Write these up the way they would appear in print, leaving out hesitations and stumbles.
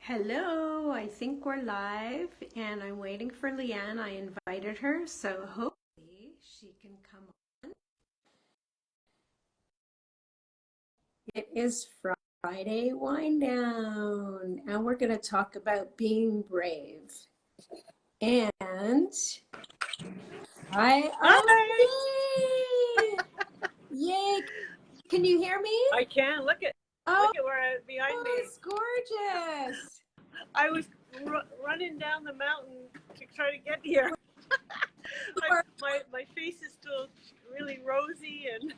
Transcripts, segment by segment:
Hello, I think we're live and I'm waiting for Lianne. I invited her, so hopefully she can come on. It is Friday Wind Down and we're going to talk about being brave. And Hi. Yay! Can you hear me? I can. Look at where behind me. It's gorgeous. I was running down the mountain to try to get here. my face is still really rosy and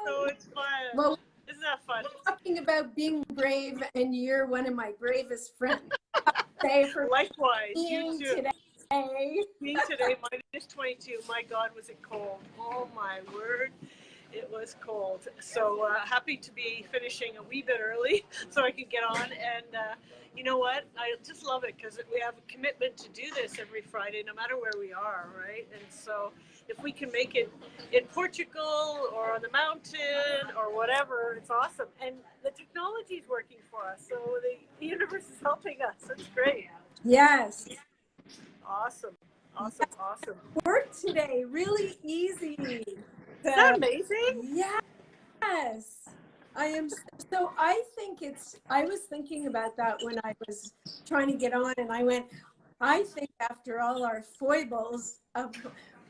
so it's fun. Well, isn't that fun? Talking about being brave, and you're one of my bravest friends. Likewise, you too. Being today, minus 22. My God, was it cold? Oh my word. It was cold. So happy to be finishing a wee bit early so I can get on. And you know what? I just love it because we have a commitment to do this every Friday, no matter where we are, right? And so if we can make it in Portugal or on the mountain or whatever, it's awesome. And the technology is working for us. So the universe is helping us. It's great. Yes. Awesome. Work today, really easy. Is that amazing? Yes. I am. So I was thinking about that when I was trying to get on, and I think after all our foibles of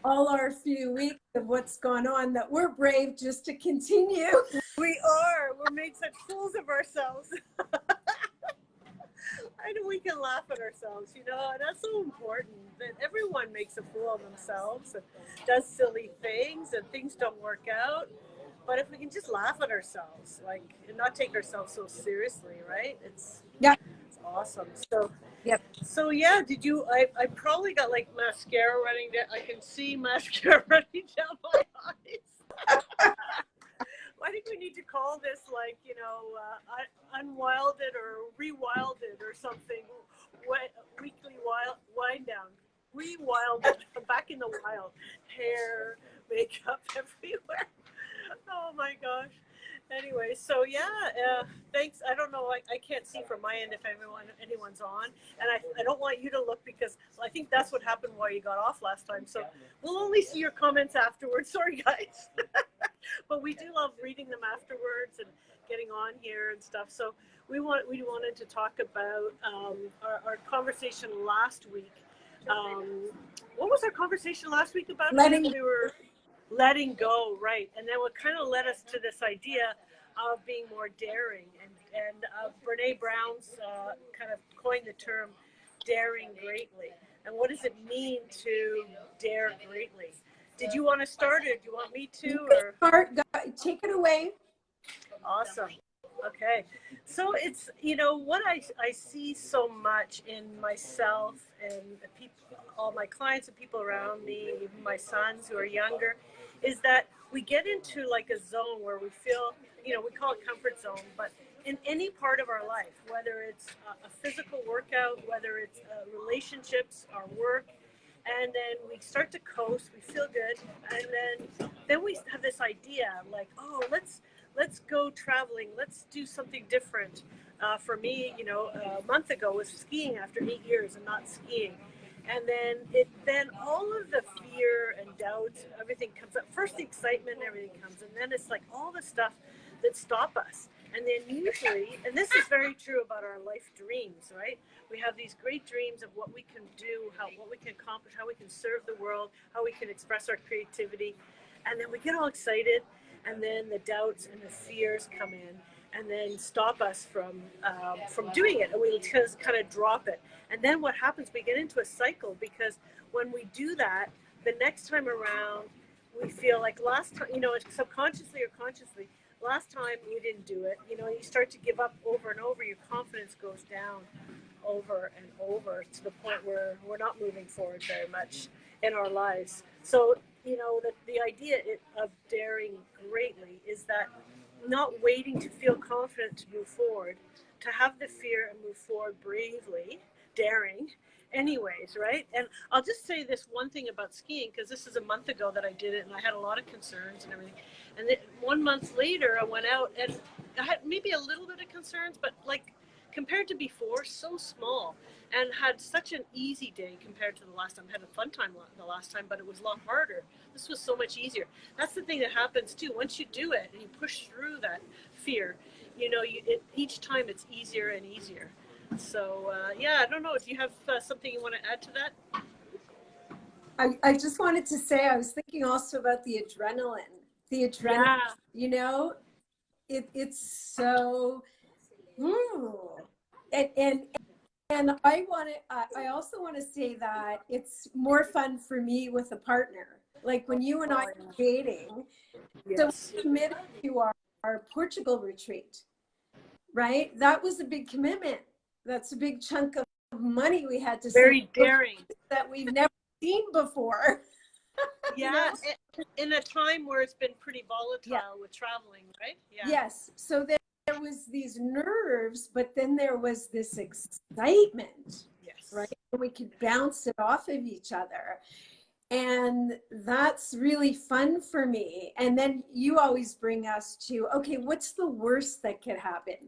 all our few weeks of what's gone on, that we're brave just to continue. We are. We're made such fools of ourselves. I know we can laugh at ourselves, and that's so important that everyone makes a fool of themselves and does silly things and things don't work out. But if we can just laugh at ourselves, and not take ourselves so seriously, right? It's awesome. So, So yeah, did you? I probably got mascara running down. I can see mascara running down my eyes. I think we need to call this unwilded or rewilded or something. Weekly wind down. Rewilded. I'm back in the wild. Hair, makeup everywhere. Oh my gosh. Anyway, so thanks. I don't know. I can't see from my end if anyone's on, and I don't want you to look because I think that's what happened while you got off last time. So we'll only see your comments afterwards. Sorry, guys. But we do love reading them afterwards and getting on here and stuff. So we wanted to talk about our conversation last week. What was our conversation last week about? We were letting go, right? And then what kind of led us to this idea of being more daring. And Brene Brown's kind of coined the term daring greatly. And what does it mean to dare greatly? Did you want to start it? Do you want me to? Or take it away. Awesome. Okay. So it's, what I see so much in myself and all my clients and people around me, even my sons who are younger, is that we get into a zone where we feel, we call it comfort zone, but in any part of our life, whether it's a physical workout, whether it's relationships, our work, and then we start to coast, we feel good, and then we have this idea let's go traveling, let's do something different. For me, a month ago was skiing after 8 years and not skiing. And then all of the fear and doubts, everything comes up. First the excitement and everything comes, and then it's all the stuff that stop us. And then usually, and this is very true about our life dreams, right? We have these great dreams of what we can do, what we can accomplish, how we can serve the world, how we can express our creativity. And then we get all excited, and then the doubts and the fears come in and then stop us from doing it. And we just kind of drop it. And then what happens, we get into a cycle, because when we do that, the next time around, we feel like last time, subconsciously or consciously, last time we didn't do it, you start to give up over and over, your confidence goes down over and over to the point where we're not moving forward very much in our lives. So, the idea of daring greatly is that not waiting to feel confident to move forward, to have the fear and move forward bravely, daring anyways, right? And I'll just say this one thing about skiing, because this is a month ago that I did it, and I had a lot of concerns and everything. And then 1 month later, I went out and I had maybe a little bit of concerns, but compared to before, so small, and had such an easy day compared to the last time. I had a fun time the last time, but it was a lot harder. This was so much easier. That's the thing that happens too. Once you do it and you push through that fear, you know, each time it's easier and easier. So yeah, I don't know. Do you have something you want to add to that? I just wanted to say, I was thinking also about the adrenaline. The adrenaline, Yeah. you know, it's so, and I also want to say that it's more fun for me with a partner. Like when you and I were dating, so Yes. we committed to our Portugal retreat, right? That was a big commitment. That's a big chunk of money we had to Very save daring. that we've never seen before. Yeah, you know? In a time where it's been pretty volatile with traveling, right? Yeah. Yes. So there was these nerves, but then there was this excitement, Yes. right? And we could bounce it off of each other. And that's really fun for me. And then you always bring us to, okay, what's the worst that could happen?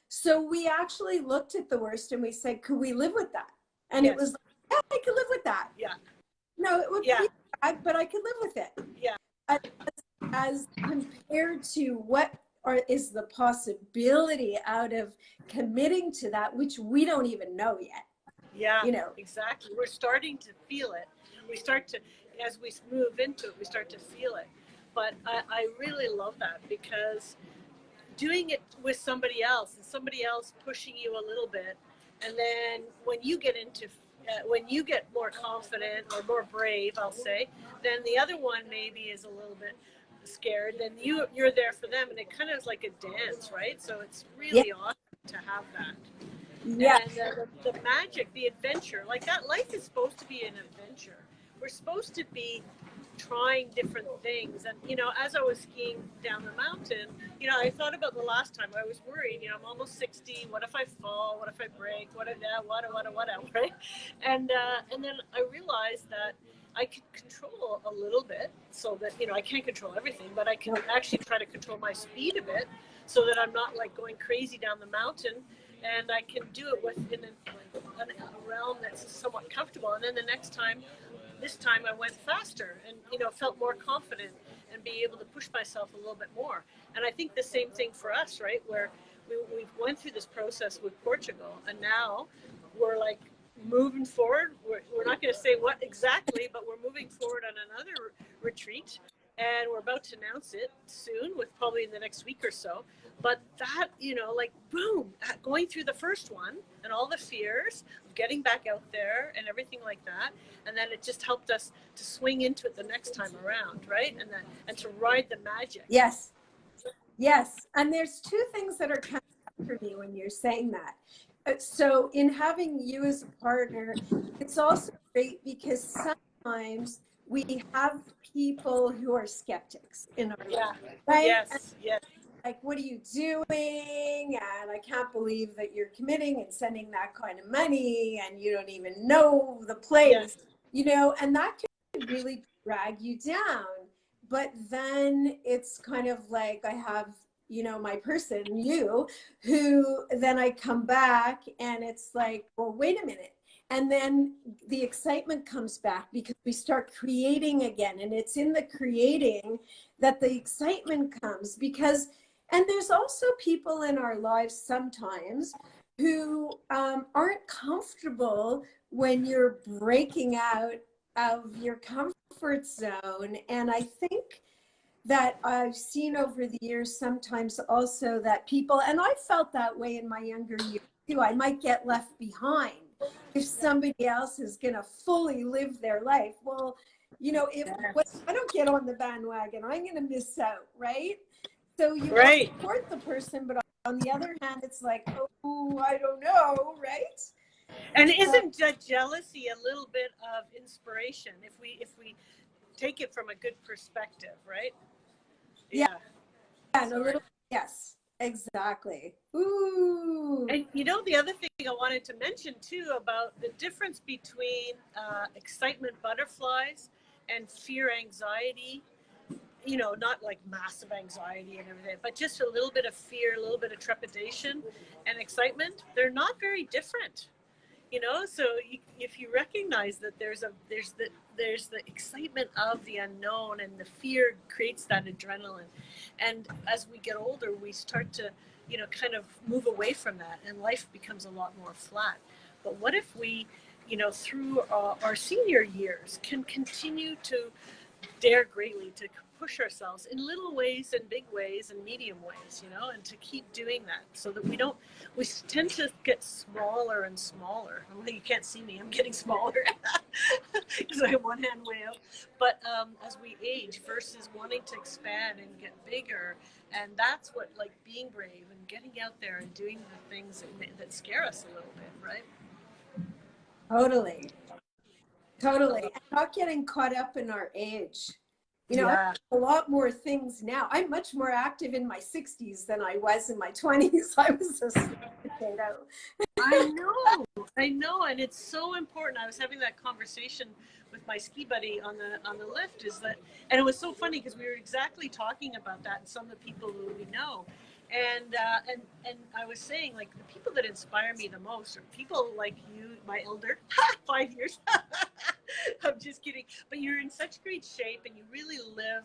So we actually looked at the worst and we said, could we live with that? And it was like, yeah, I could live with that. Yeah. No, it would be bad, but I could live with it. Yeah. As compared to what is the possibility out of committing to that, which we don't even know yet. Yeah, you know, exactly. We're starting to feel it. We start to, as we move into it, we start to feel it. But I really love that, because doing it with somebody else and somebody else pushing you a little bit, and then when you get into when you get more confident or more brave, I'll say, then the other one maybe is a little bit scared, then you're there for them, and it kind of is like a dance, right? So it's really awesome to have that. yeah. And the magic, the adventure, like that, life is supposed to be an adventure. We're supposed to be trying different things. And, you know, as I was skiing down the mountain, you know, I thought about the last time. I was worried, you know, I'm almost 60. What if I fall? What if I break? What, right? And then I realized that I could control a little bit, so that, you know, I can't control everything, but I can actually try to control my speed a bit, so that I'm not like going crazy down the mountain, and I can do it within a realm that's somewhat comfortable. And then this time I went faster, and, you know, felt more confident and be able to push myself a little bit more. And I think the same thing for us, right? Where we've went through this process with Portugal, and now we're like moving forward. We're not going to say what exactly, but we're moving forward on another retreat, and we're about to announce it soon, with probably in the next week or so. But that, you know, like, boom, going through the first one and all the fears of getting back out there and everything like that, and then it just helped us to swing into it the next time around, right? And to ride the magic. Yes. And there's two things that are coming up for me when you're saying that. So in having you as a partner, it's also great because sometimes we have people who are skeptics in our life, right? Yes. Like, what are you doing? And I can't believe that you're committing and sending that kind of money, and you don't even know the place, you know, and that could really drag you down. But then it's kind of like, I have, you know, my person, you, who then I come back and it's like, well, wait a minute. And then the excitement comes back because we start creating again. And it's in the creating that the excitement comes, because, and there's also people in our lives sometimes who aren't comfortable when you're breaking out of your comfort zone. And I think that I've seen over the years sometimes also that people, and I felt that way in my younger years too, I might get left behind if somebody else is going to fully live their life. Well, you know, if I don't get on the bandwagon, I'm going to miss out, right? So you want to support the person, but on the other hand, it's like, oh, I don't know, right? And isn't jealousy a little bit of inspiration if we take it from a good perspective, right? Yeah. And a little, yes, exactly. Ooh. And you know, the other thing I wanted to mention too about the difference between excitement butterflies and fear anxiety you know, not like massive anxiety and everything, but just a little bit of fear, a little bit of trepidation and excitement, they're not very different. You know, so if you recognize that there's the excitement of the unknown, and the fear creates that adrenaline, and as we get older we start to, you know, kind of move away from that, and life becomes a lot more flat. But what if we, you know, through our senior years can continue to dare greatly, to push ourselves in little ways and big ways and medium ways, you know, and to keep doing that, so that we tend to get smaller and smaller. Well, you can't see me, I'm getting smaller because I have one hand way out. But as we age, versus wanting to expand and get bigger, and that's what, like, being brave and getting out there and doing the things that scare us a little bit, right? Totally. Totally. And not getting caught up in our age. You know, Yeah. I have a lot more things now. I'm much more active in my 60s than I was in my 20s. I was a sweet potato. I know, and it's so important. I was having that conversation with my ski buddy on the lift, is that, and it was so funny because we were exactly talking about that, and some of the people who we know, and I was saying, like, the people that inspire me the most are people like you, my elder, 5 years. I'm just kidding, but you're in such great shape, and you really live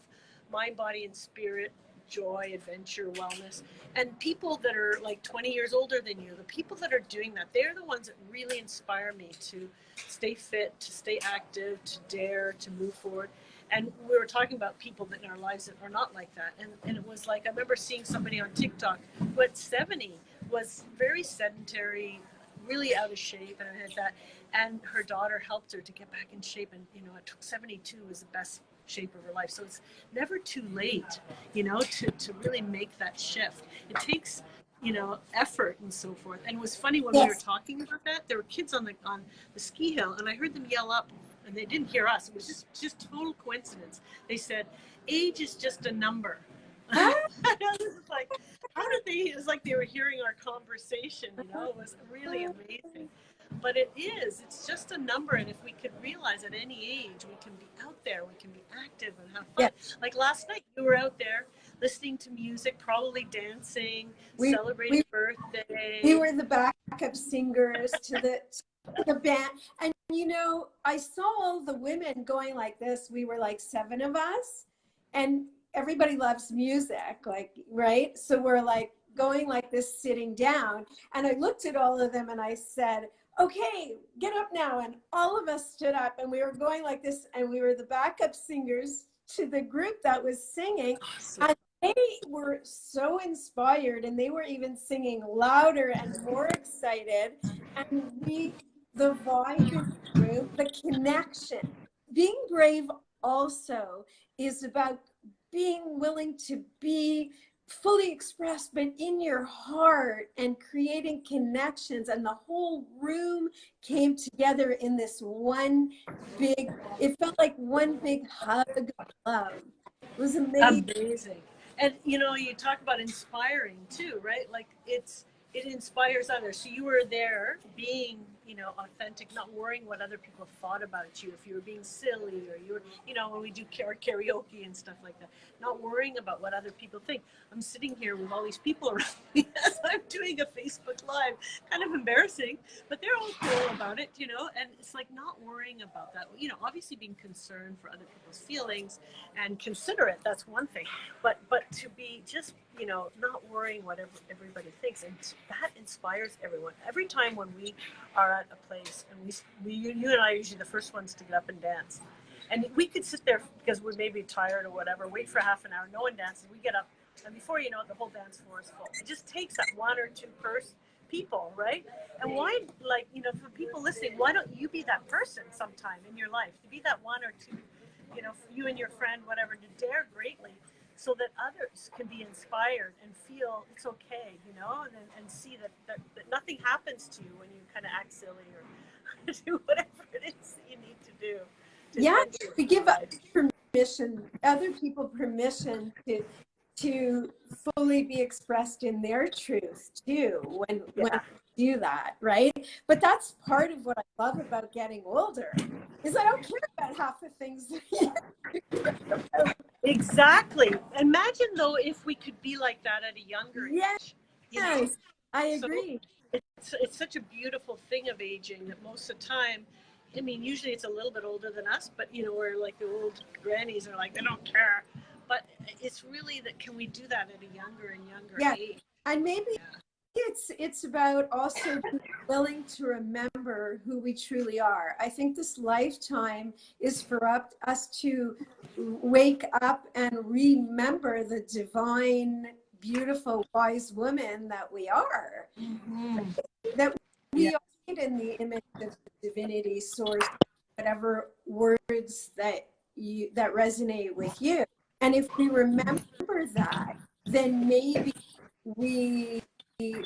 mind, body, and spirit, joy, adventure, wellness. And people that are like 20 years older than you, the people that are doing that, they're the ones that really inspire me to stay fit, to stay active, to dare, to move forward. And we were talking about people that in our lives that are not like that. And it was like, I remember seeing somebody on TikTok who at 70 was very sedentary, really out of shape, and I had that. And her daughter helped her to get back in shape. And, you know, it took 72 was the best shape of her life. So it's never too late, you know, to really make that shift. It takes, you know, effort and so forth. And it was funny when we were talking about that, there were kids on the ski hill, and I heard them yell up, and they didn't hear us. It was just total coincidence. They said, age is just a number. I was like, how did they, it was like they were hearing our conversation, you know. It was really amazing. But it's just a number. And if we could realize at any age we can be out there, we can be active and have fun. Like last night, you were out there listening to music, probably dancing, celebrating birthday. We were the backup singers to the band. And, you know, I saw all the women going like this. We were like 7 of us, and everybody loves music, like, right? So we're like going like this, sitting down. And I looked at all of them and I said, okay, get up now. And all of us stood up, and we were going like this, and we were the backup singers to the group that was singing. Awesome. And they were so inspired, and they were even singing louder and more excited. And the vibe in the room, the connection. Being brave also is about being willing to be fully expressed, but in your heart, and creating connections. And the whole room came together in this one big, it felt like one big hug of love. It was amazing. Amazing. And, you know, you talk about inspiring too, right? Like it inspires others. So you were there being, you know, authentic, not worrying what other people thought about you, if you were being silly, or you were, you know, when we do karaoke and stuff like that, not worrying about what other people think. I'm sitting here with all these people around me as I'm doing a Facebook Live, kind of embarrassing, but they're all cool about it, you know. And it's like not worrying about that, you know, obviously being concerned for other people's feelings and considerate, that's one thing, but to be just, you know, not worrying what everybody thinks. And that inspires everyone. Every time when we are at a place, and you and I are usually the first ones to get up and dance, and we could sit there because we may be tired or whatever, wait for half an hour, no one dances, we get up, and before you know it, the whole dance floor is full. It just takes that one or two people, right? And why, like, you know, for people listening, why don't you be that person sometime in your life, to be that one or two, you know, you and your friend, whatever, to dare greatly, so that others can be inspired and feel it's okay, you know, and see that nothing happens to you when you kind of act silly or do whatever it is that you need to do. We give permission, other people permission to fully be expressed in their truth too when Yeah. we do that, right? But that's part of what I love about getting older is I don't care about half the things that you care about. Exactly. Imagine though if we could be like that at a younger age. You know? Yes, I So agree. it's such a beautiful thing of aging that most of the time, I mean, usually it's a little bit older than us, but you know, we're like the old grannies are like, they don't care. But it's really that, can we do that at a younger and younger Yeah, age? and maybe it's about also being willing to remember who we truly are. I think this lifetime is for us to wake up and remember the divine, beautiful, wise woman that we are. Mm-hmm. That Yeah. we are made in the image of the divinity source, whatever words that resonate with you. And if we remember that, then maybe we can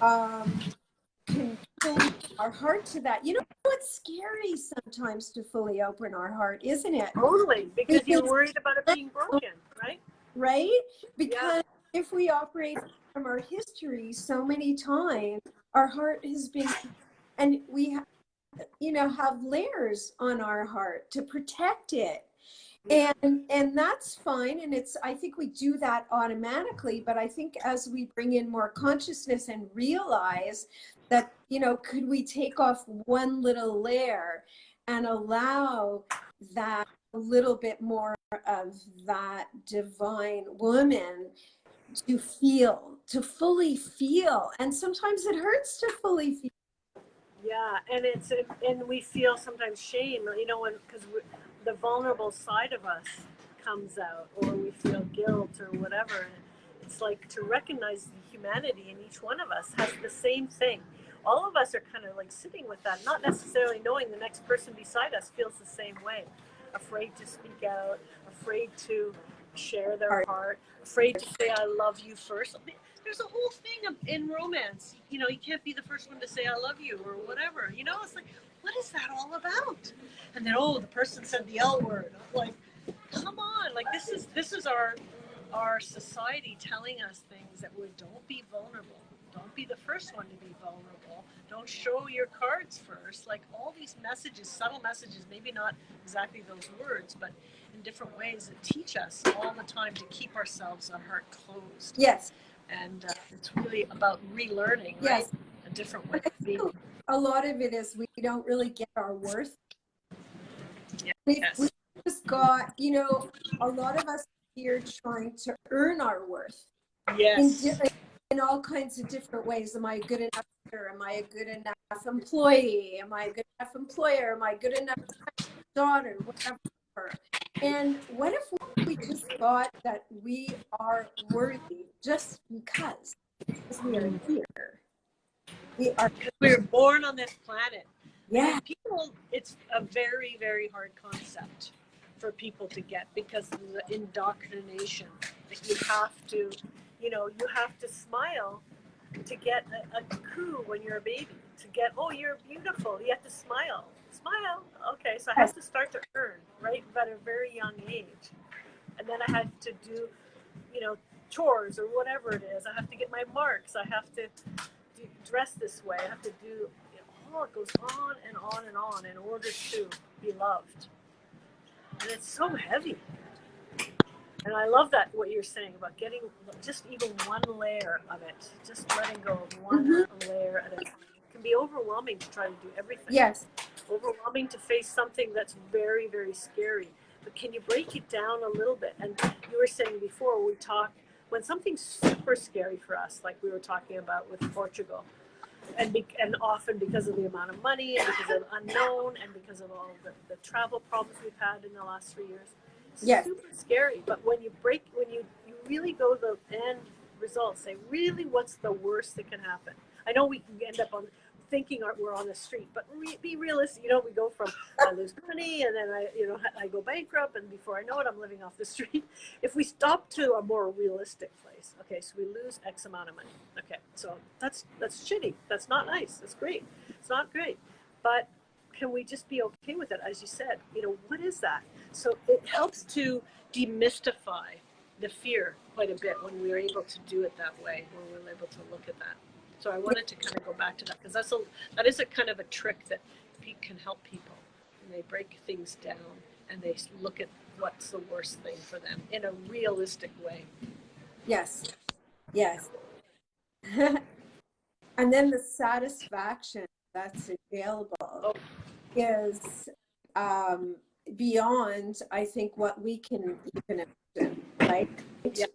fully open our heart to that. You know, it's scary sometimes to fully open our heart, isn't it? Totally, because you're Because, worried about it being broken, right? right? Because Yeah. if we operate from our history so many times, our heart has been, and we, have layers on our heart to protect it. And that's fine, and I think we do that automatically, but I think as we bring in more consciousness and realize that, could we take off one little layer and allow that a little bit more of that divine woman to feel, to fully feel. And sometimes it hurts to fully feel. Yeah, and we feel sometimes shame, you know, because the vulnerable side of us comes out, or we feel guilt or whatever. And it's like to recognize the humanity in each one of us has the same thing. All of us are kind of like sitting with that, not necessarily knowing the next person beside us feels the same way. Afraid to speak out, afraid to share their heart, afraid to say I love you first. There's a whole thing in romance. You know, you can't be the first one to say I love you or whatever. You know, it's like, what is that all about? And then, the person said the L word. I'm like, come on, like this is our society telling us things that we don't be vulnerable. Don't be the first one to be vulnerable. Don't show your cards first. Like all these messages, subtle messages, maybe not exactly those words, but in different ways that teach us all the time to keep ourselves, our heart closed. Yes. And it's really about relearning, right? Yes. A different way of being. A lot of it is we don't really get our worth. Yes. We just got, a lot of us here trying to earn our worth. Yes. In all kinds of different ways. Am I a good enough leader? Am I a good enough employee? Am I a good enough employer? Am I good enough daughter? Whatever. And what if we just thought that we are worthy just because we are here? We're born on this planet. Yeah. And people, it's a very, very hard concept for people to get because of the indoctrination that you have to, you have to smile to get a coup when you're a baby. To get, oh, you're beautiful. You have to smile. Smile. Okay, so I have to start to earn, right, at a very young age. And then I had to do, chores or whatever it is. I have to get my marks. I have to dress this way. I have to do, it goes on and on and on in order to be loved. And it's so heavy. And I love that, what you're saying about getting just even one layer of it, just letting go of one layer at a time. It can be overwhelming to try to do everything. Yes. Overwhelming to face something that's very, very scary. But can you break it down a little bit? And you were saying before, we talk, when something's super scary for us, like we were talking about with Portugal, and often because of the amount of money and because of unknown and because of all the travel problems we've had in the last 3 years, it's super scary. But when you really go to the end result, say, really, what's the worst that can happen? I know we can end up on thinking we're on the street, but be realistic. We go from I lose money and then I go bankrupt, and before I know it, I'm living off the street. If we stop to a more realistic place, okay, so we lose X amount of money. Okay, so that's shitty. That's not nice. That's great. It's not great, but can we just be okay with it? As you said, what is that? So it helps to demystify the fear quite a bit when we were able to do it that way, when we were able to look at that. So I wanted to kind of go back to that, because that is a kind of a trick that can help people. And they break things down and they look at what's the worst thing for them in a realistic way. Yes. Yes. And then the satisfaction that's available is beyond, I think, what we can even imagine, right? Yeah.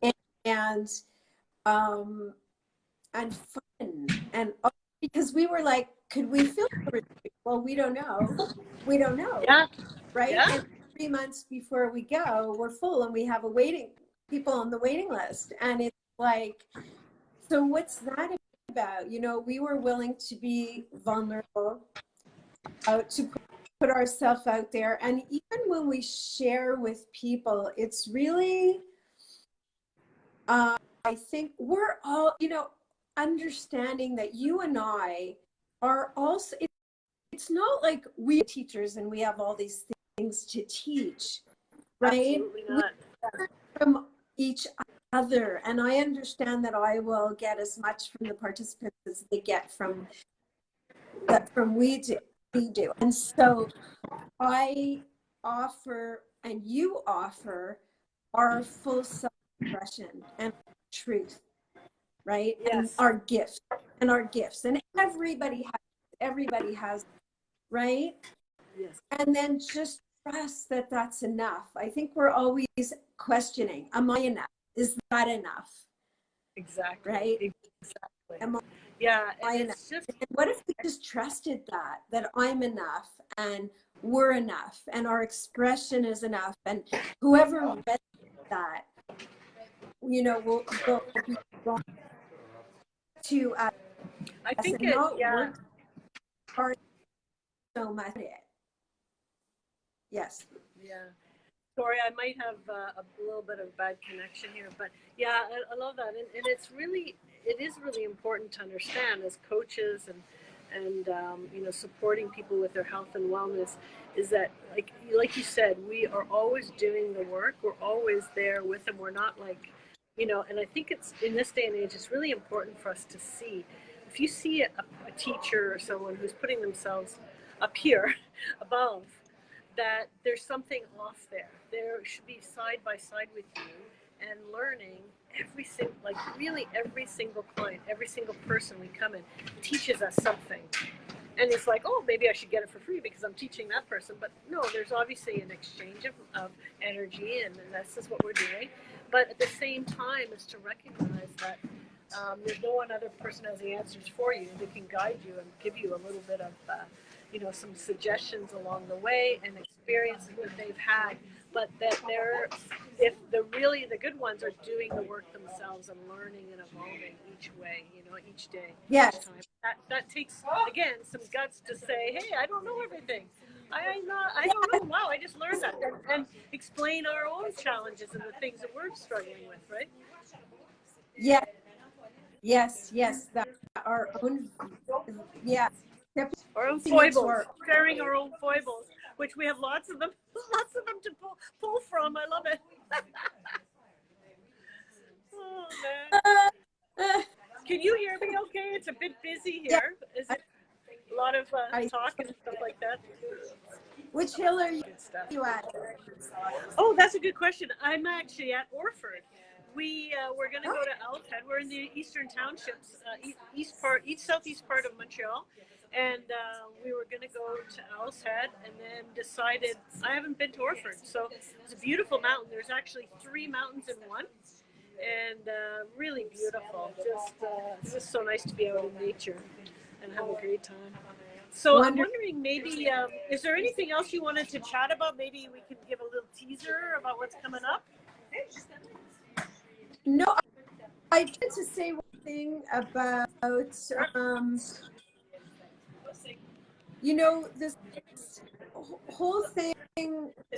And fun, and because we were like, could we feel it? Well, we don't know. We don't know. Yeah. Right? Yeah. And 3 months before we go, we're full and we have people on the waiting list. And it's like, so what's that about? You know, we were willing to be vulnerable, to put ourselves out there. And even when we share with people, it's really, I think we're all, you know, understanding that you and I are also, it's not like we are teachers and we have all these things to teach, right? Absolutely not. We learn from each other. And I understand that I will get as much from the participants as they get from we do. And so I offer, and you offer, our full self-expression and truth, right? Yes. And our gifts, and everybody has, right? Yes. And then just trust that that's enough. I think we're always questioning, am I enough? Is that enough? Exactly. Right? Exactly. Am Yeah. I And enough? it's just, And what if we just trusted that I'm enough and we're enough and our expression is enough, and whoever read that, you know, will be drawn to us I think and not yeah. work hard so much at it. Yes. Yeah. Sorry, I might have a little bit of bad connection here, but yeah, I love that, and it is really important to understand as coaches and you know, supporting people with their health and wellness, is that like you said, we are always doing the work. We're always there with them. We're not like, you know, and I think it's in this day and age, it's really important for us to see, if you see a teacher or someone who's putting themselves up here above, that there's something off there. There should be side by side with you and learning. Really every single client, every single person we come in teaches us something. And it's like, oh, maybe I should get it for free because I'm teaching that person. But no, there's obviously an exchange of energy, and this is what we're doing. But at the same time, is to recognize that there's no one other person has the answers for you that can guide you and give you a little bit of you know, some suggestions along the way and experiences that they've had, but that if the good ones are doing the work themselves and learning and evolving each way, you know, each day, Yes. each time. That takes, again, some guts to say, hey, I don't know everything. I don't know. Wow, I just learned that, and explain our own challenges and the things that we're struggling with, right? Yes, that our own, yeah. Our own foibles, sharing our own foibles, which we have lots of them to pull from. I love it. Oh man, can you hear me? Okay, it's a bit busy here. Is it a lot of talk and stuff like that? Which hill are you at? Oh, that's a good question. I'm actually at Orford. We're going to go to Owl's Head. We're in the eastern townships, southeast part of Montreal, and we were going to go to Owl's Head, and then decided I haven't been to Orford, so it's a beautiful mountain. There's actually 3 mountains in one, and really beautiful. Just so nice to be out in nature and have a great time. So I'm wondering, maybe, is there anything else you wanted to chat about? Maybe we could give a little teaser about what's coming up. No, I wanted to say one thing about, you know, this whole thing,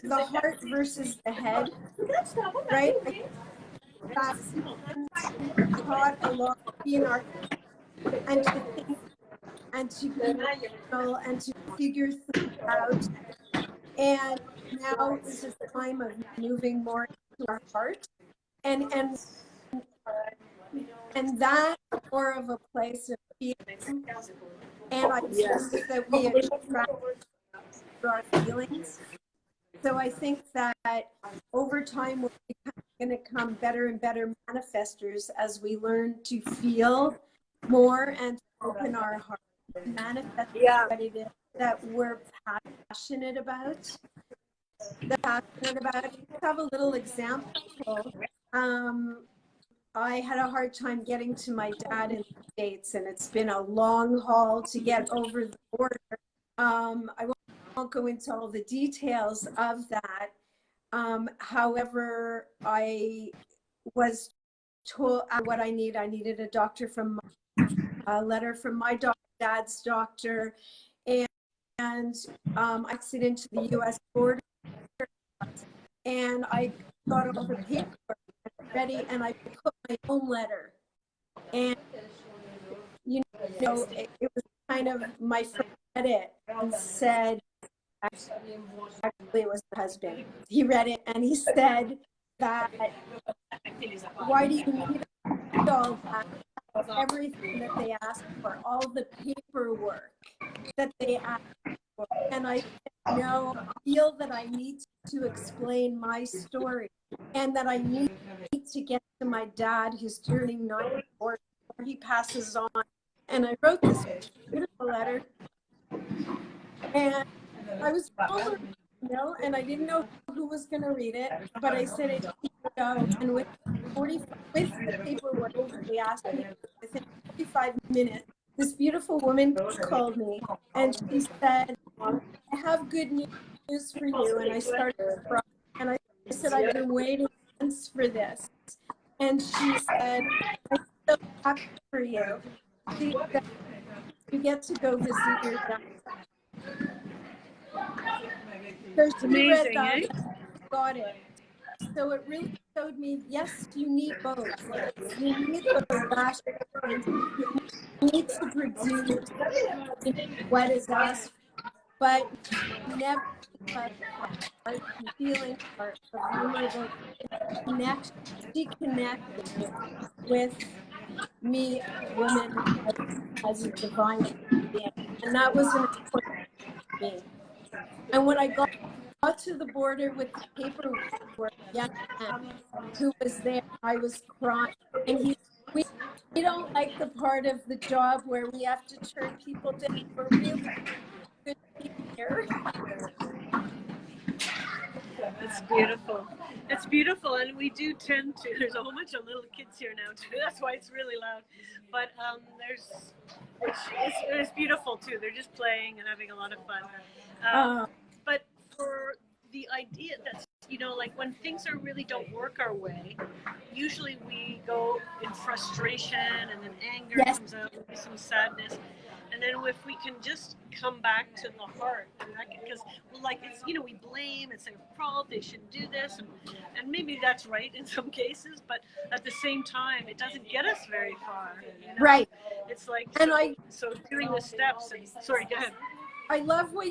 the heart versus the head, right? That's taught a lot to be in our, and to think, and to be rational, and to figure things out. And now is a time of moving more into our heart. and and that's more of a place of feeling. And I think that we attract our feelings. So I think that over time we're going to become better and better manifestors as we learn to feel more and to open our heart and manifest what it is that we're passionate about. Let's have a little example. I had a hard time getting to my dad in the States, and it's been a long haul to get over the border. I won't go into all the details of that. However, I was told what I needed a doctor from a letter from my dad's doctor, and accident to the U.S. border, and I got all the paperwork ready, and I put my own letter, and you know, it was kind of my friend read it and said, actually it was the husband. He read it and he said that, why do you need all that? Everything that they asked for, all the paperwork that they asked for. And I said, no, I feel that I need to explain my story and that I need to get to my dad who's turning 94 before he passes on. And I wrote this beautiful letter, and I was vulnerable, you know, and I didn't know who was going to read it, but I said it needs to go. And with the paperwork they asked me, within 45 minutes, this beautiful woman called me and she said, I have good news for you. And I started crying, and I said, I've been waiting months for this. And she said, I'm so happy for you. She said, you get to go visit your dad. So she read that, got it. So it really showed me, yes, you need both. You need those lashes. You need to produce what is asked, but never let our feeling our vulnerable connection, she connected with me, a woman, as a divine being. And that was an important thing for me. And when I got to the border with the paperwork, young man who was there, I was crying. And we don't like the part of the job where we have to turn people down. We're really good here. It's beautiful. It's beautiful, and we do tend to. There's a whole bunch of little kids here now too. That's why it's really loud. But it's beautiful too. They're just playing and having a lot of fun. But for the idea that, you know, like when things really don't work our way, usually we go in frustration, and then anger comes out, maybe some sadness. And then if we can just come back to the heart, because like it's, you know, we blame and say fault, they shouldn't do this, and maybe that's right in some cases, but at the same time it doesn't get us very far, you know? Right. It's like, and so doing the steps, and sorry, go ahead. I love what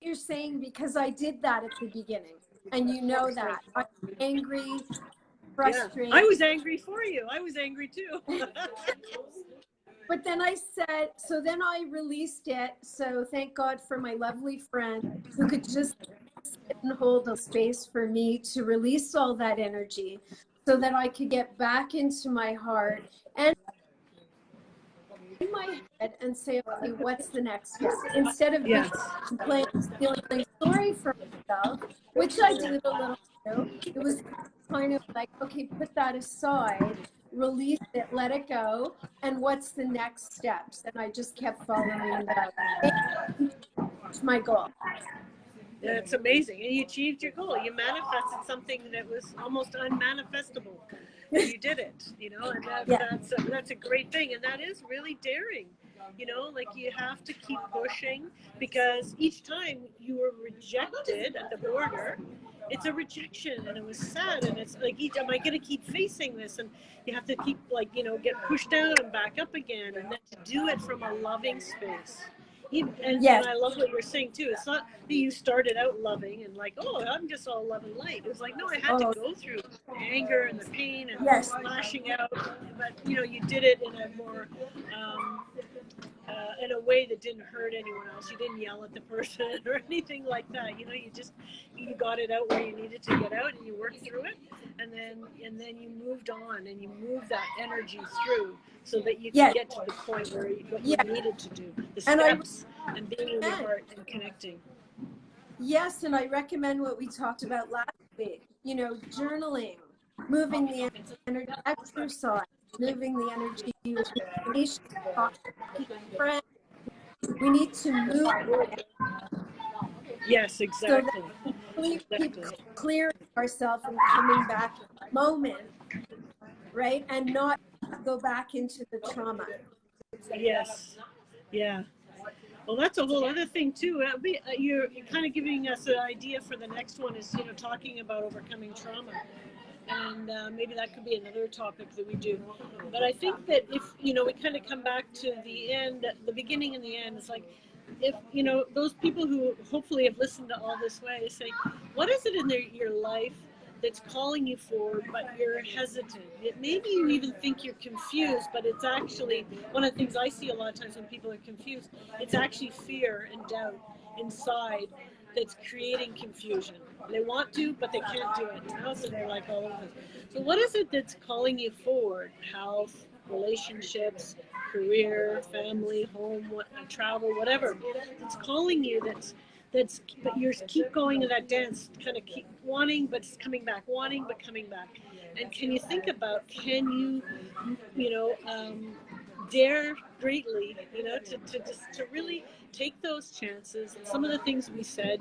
you're saying, because I did that at the beginning, and you know that I'm angry, frustrated. I was angry for you. I was angry too. But then I said, so then I released it. So thank God for my lovely friend who could just sit and hold a space for me to release all that energy so that I could get back into my heart and in my head and say, okay, what's the next step? Instead of feeling sorry for myself, which I did a little too, it was kind of like, okay, put that aside, release it, let it go, and what's the next steps? And I just kept following that. It's my goal. Yeah, it's amazing. And you achieved your goal. You manifested something that was almost unmanifestable. You did it, you know, and that's a great thing. And that is really daring. You know, like you have to keep pushing, because each time you were rejected at the border, it's a rejection, and it was sad, and it's like, am I going to keep facing this? And you have to keep, like, you know, get pushed down and back up again, and then to do it from a loving space. And Yes. I love what you're saying too. It's not that you started out loving and like, oh, I'm just all love and light. It was like, no, I had to go through the anger and the pain and lashing out, but you did it in a more in a way that didn't hurt anyone else. You didn't yell at the person or anything like that. You got it out where you needed to get out, and you worked through it, and then you moved on, and you moved that energy through so that you can get to the point where what you needed to do, the steps, and being in your heart and connecting. Yes, and I recommend what we talked about last week. Journaling, moving the energy, exercise, moving the energy with meditation, talking to friends. We need to move. Yes, exactly. So that we keep clearing ourselves and coming back in the moment, right? And not go back into the trauma. Yes. Yeah. Well, that's a whole other thing too. You're kind of giving us an idea for the next one is, talking about overcoming trauma. And maybe that could be another topic that we do. But I think that if, we kind of come back to the end, the beginning and the end, it's like, if, those people who hopefully have listened to all this way say, what is it in your life that's calling you forward, but you're hesitant? Maybe you even think you're confused, but it's actually, one of the things I see a lot of times when people are confused, it's actually fear and doubt inside that's creating confusion. They want to, but they can't do it. So they're like all over this. So what is it that's calling you forward? Health, relationships, career, family, home, travel, whatever. It's calling you. That's. But you keep going to that dance, kind of keep wanting, but coming back, wanting, but coming back. And can you think about? Can you, dare greatly, to really take those chances. And some of the things we said,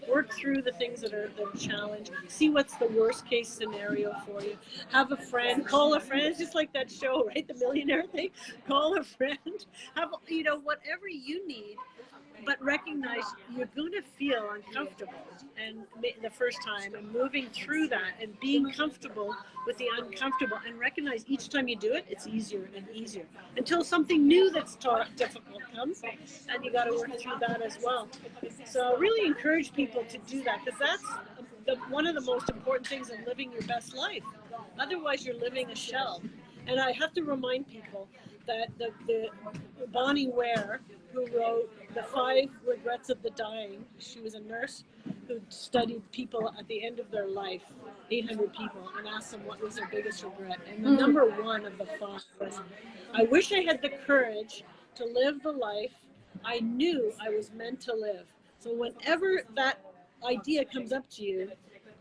work through the things that are the challenge, see what's the worst case scenario for you. Have a friend, call a friend. It's just like that show, right? The millionaire thing. Call a friend. Have, whatever you need. But recognize you're going to feel uncomfortable and the first time, and moving through that and being comfortable with the uncomfortable, and recognize each time you do it, it's easier and easier until something new that's difficult comes, and you got to work through that as well. So I really encourage people to do that, because that's one of the most important things in living your best life. Otherwise, you're living a shell. And I have to remind people that the Bonnie Ware, who wrote The 5 Regrets of the Dying, she was a nurse who studied people at the end of their life, 800 people, and asked them what was their biggest regret. And the number one of the 5 was, I wish I had the courage to live the life I knew I was meant to live. So whenever that idea comes up to you,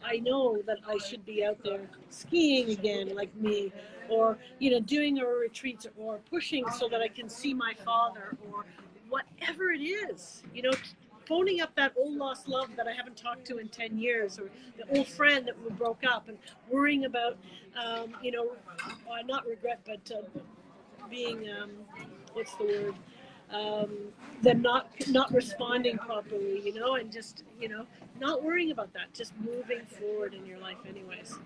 I know that I should be out there skiing again, like me, or doing a retreat, or pushing so that I can see my father, or whatever it is, phoning up that old lost love that I haven't talked to in 10 years, or the old friend that we broke up, and worrying about, not regret, but being, what's the word? Them not responding properly, and just, not worrying about that, just moving forward in your life anyways.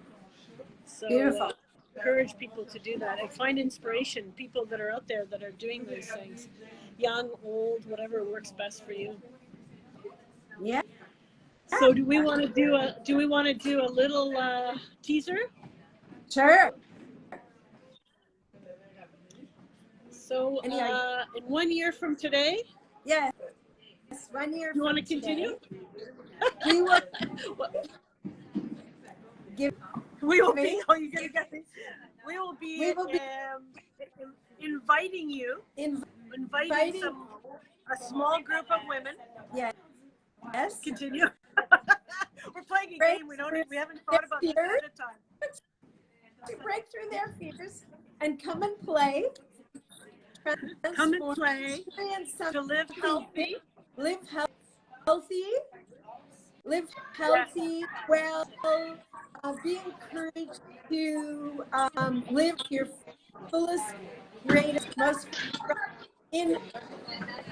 So Beautiful. Encourage people to do that and find inspiration, people that are out there that are doing these things, young, old, whatever works best for you. Yeah. So do we want to do a little teaser? Sure. So in 1 year from today? Yes. 1 year. You want to continue? We will give. We will be. Oh, you're gonna get me. We will be inviting you. Inviting a small group of women. Yes. Yes. Continue. We're playing a game. We haven't thought about this ahead of time. To break through their fears and come and play. Come and play. To live healthy. Live healthy. Live healthy. Well. Be encouraged to live your fullest, greatest, most in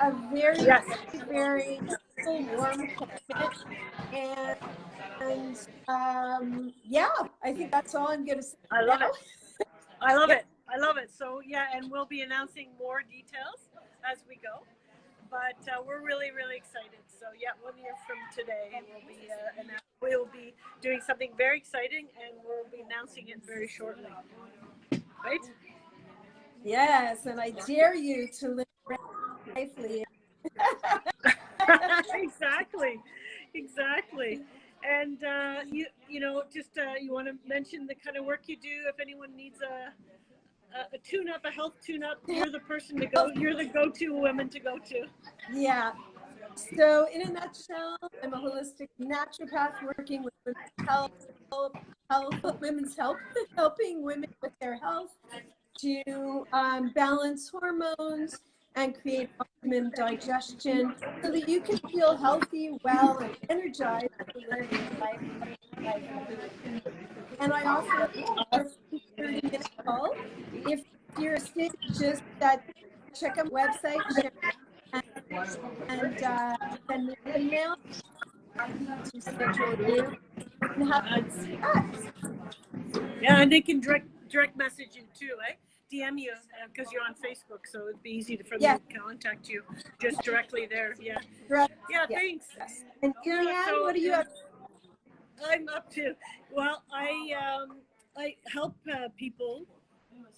a very, very warm climate. And I think that's all I'm going to say. I love it. I love it. So and we'll be announcing more details as we go. but we're really, really excited. So yeah, 1 year from today, we'll be doing something very exciting, and we'll be announcing it very shortly. Right? Yes, and I dare you to live bravely. Exactly, exactly. And you know, just you want to mention the kind of work you do if anyone needs a tune up, a health tune up. You're the person to go. You're the go-to woman to go to. Yeah. So in a nutshell, I'm a holistic naturopath working with women's health, helping women with their health to balance hormones and create optimum digestion so that you can feel healthy, well, and energized to live your life happily. And I offer a free 30-minute call. If you're a state, just check out my website, and send me an email. Happy to schedule you and have sex. Yeah, and they can direct message you too, eh? DM you because you're on Facebook, so it'd be easy for them to contact you just directly there. Yeah. Yeah. Yes. Thanks. And Yeah. Lianne, So what are you up to? I'm up to. Well, I help people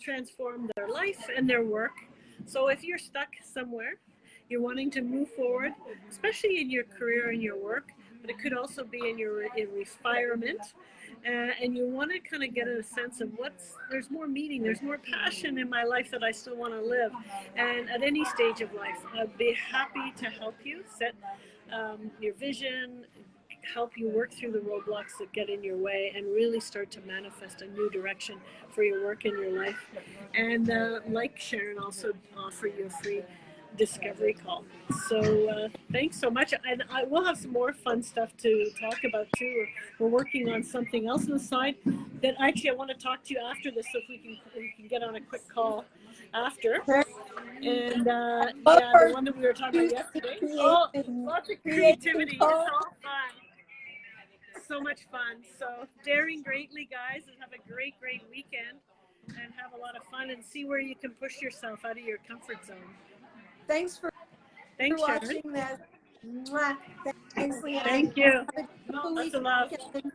transform their life and their work. So if you're stuck somewhere, you're wanting to move forward, especially in your career and your work, but it could also be in your environment. And you want to kind of get a sense of there's more meaning, there's more passion in my life that I still want to live. And at any stage of life, I'd be happy to help you set your vision, help you work through the roadblocks that get in your way, and really start to manifest a new direction for your work and your life. And like Sharon, also offer you a free discovery call. So thanks so much, and I will have some more fun stuff to talk about too. We're working on something else on the side that actually I want to talk to you after this, so if we can get on a quick call after. And yeah, the one that we were talking about yesterday. Oh, lots of creativity. It's all fun. So much fun. So daring greatly, guys, and have a great weekend, and have a lot of fun, and see where you can push yourself out of your comfort zone. Thanks for Thanks, watching Sharon. this. Mwah. Thanks, Lianne. Thank you. Have a Lots of love. weekend.